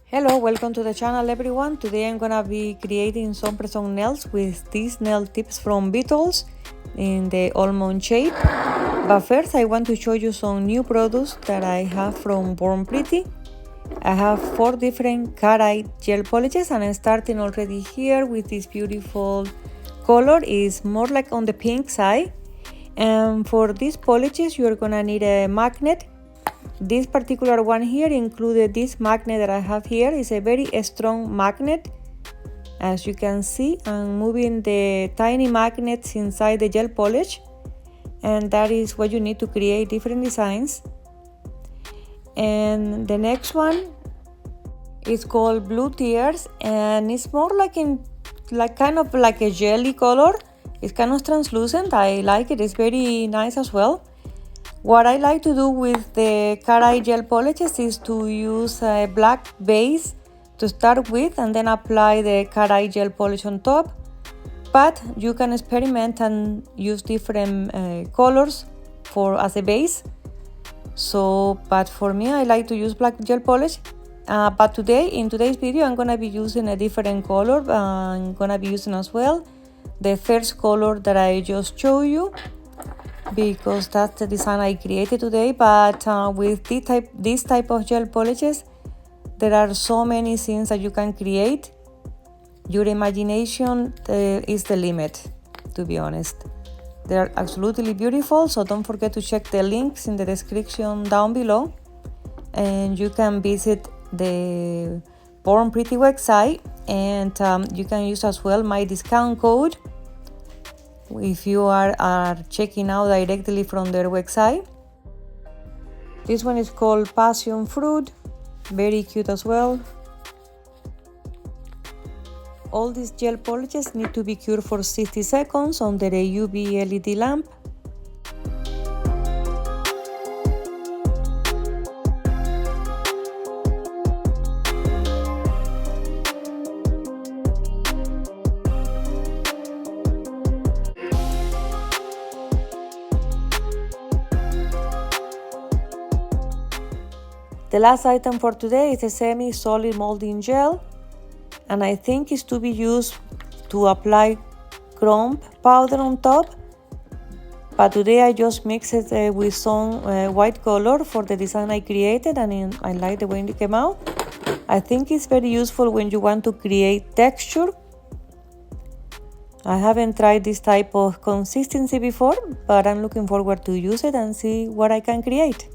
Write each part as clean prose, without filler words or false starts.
Hello, welcome to the channel everyone. Today I'm gonna be creating some press-on nails with these nail tips from Beetles in the almond shape. But first I want to show you some new products that I have from Born Pretty. I have 4 different cat eye gel polishes and I'm starting already here with this beautiful color. It's more like on the pink side. And for these polishes you're gonna need a magnet. This particular one here included this magnet that I have here. Is a very strong magnet. As you can see, I'm moving the tiny magnets inside the gel polish, and that is what you need to create different designs. And the next one is called Blue Tears, and it's more like kind of like a jelly color. It's kind of translucent. I like it. It's very nice as well. What I like to do with the cat eye gel polishes is to use a black base to start with and then apply the cat eye gel polish on top. But you can experiment and use different colors as a base. But for me, I like to use black gel polish. But in today's video, I'm gonna be using a different color. I'm gonna be using as well the first color that I just showed you, because that's the design I created today. But with this type of gel polishes, there are so many things that you can create. Your imagination is the limit, to be honest. They are absolutely beautiful, so don't forget to check the links in the description down below, and you can visit the Born Pretty website, and you can use as well my discount code if you are checking out directly from their website. This one is called Passion Fruit, very cute as well. All these gel polishes need to be cured for 60 seconds under a UV LED lamp. The last item for today is a semi-solid molding gel, and I think it's to be used to apply chrome powder on top. But today I just mixed it with some white color for the design I created, and I like the way it came out. I think it's very useful when you want to create texture. I haven't tried this type of consistency before, but I'm looking forward to use it and see what I can create.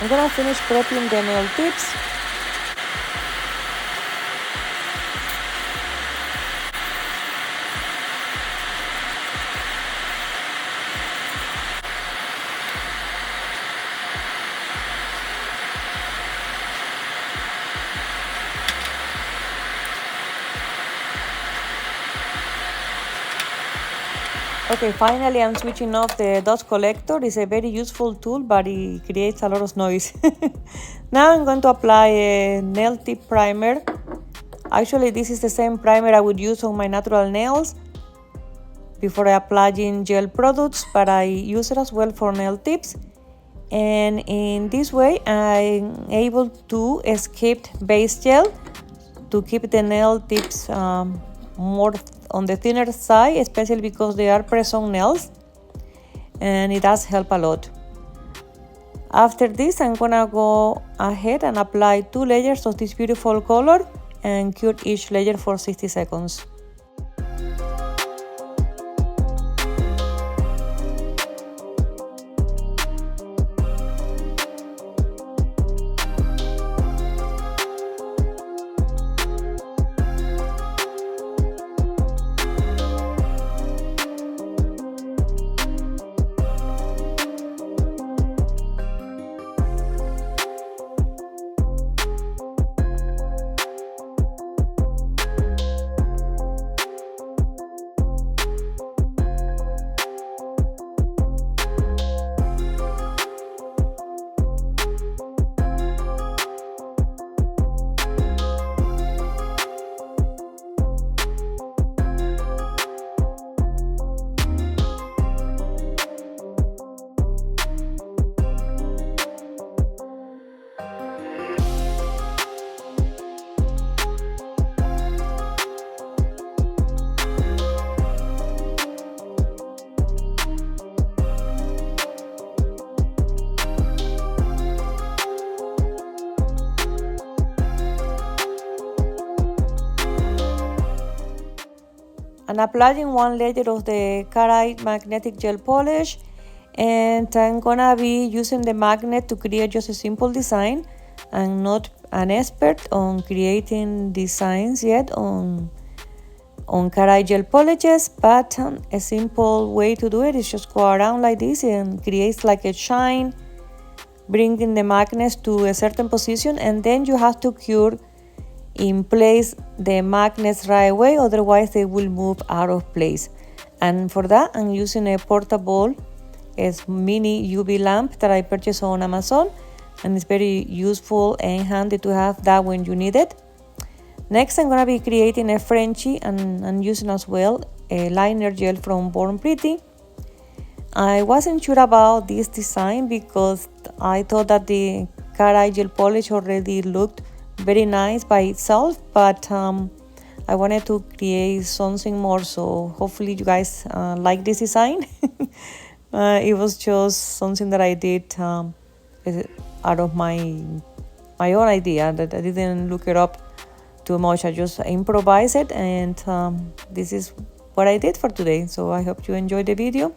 I'm gonna finish prepping the nail tips. Okay, finally I'm switching off the dust collector. It's a very useful tool, but it creates a lot of noise. Now I'm going to apply a nail tip primer. Actually, this is the same primer I would use on my natural nails before applying gel products, but I use it as well for nail tips. And in this way, I'm able to skip base gel to keep the nail tips more on the thinner side, especially because they are press-on nails, and it does help a lot. After this, I'm gonna go ahead and apply 2 layers of this beautiful color and cure each layer for 60 seconds. I'm applying one layer of the cat eye magnetic gel polish, and I'm gonna be using the magnet to create just a simple design. I'm not an expert on creating designs yet on cat eye gel polishes, but a simple way to do it is just go around like this and create like a shine, bringing the magnets to a certain position, and then you have to cure in place the magnets right away, otherwise they will move out of place. And for that, I'm using a portable mini UV lamp that I purchased on Amazon, and it's very useful and handy to have that when you need it. Next, I'm gonna be creating a Frenchie and using as well a liner gel from Born Pretty. I wasn't sure about this design because I thought that the cat eye gel polish already looked very nice by itself, but I wanted to create something more, so hopefully you guys like this design. It was just something that I did out of my own idea, that I didn't look it up too much. I just improvised it, and this is what I did for today. So I hope you enjoyed the video.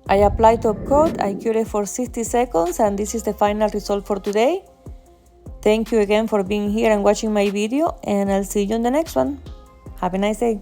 I apply top coat, I cure it for 60 seconds, and this is the final result for today. Thank you again for being here and watching my video, and I'll see you in the next one. Have a nice day.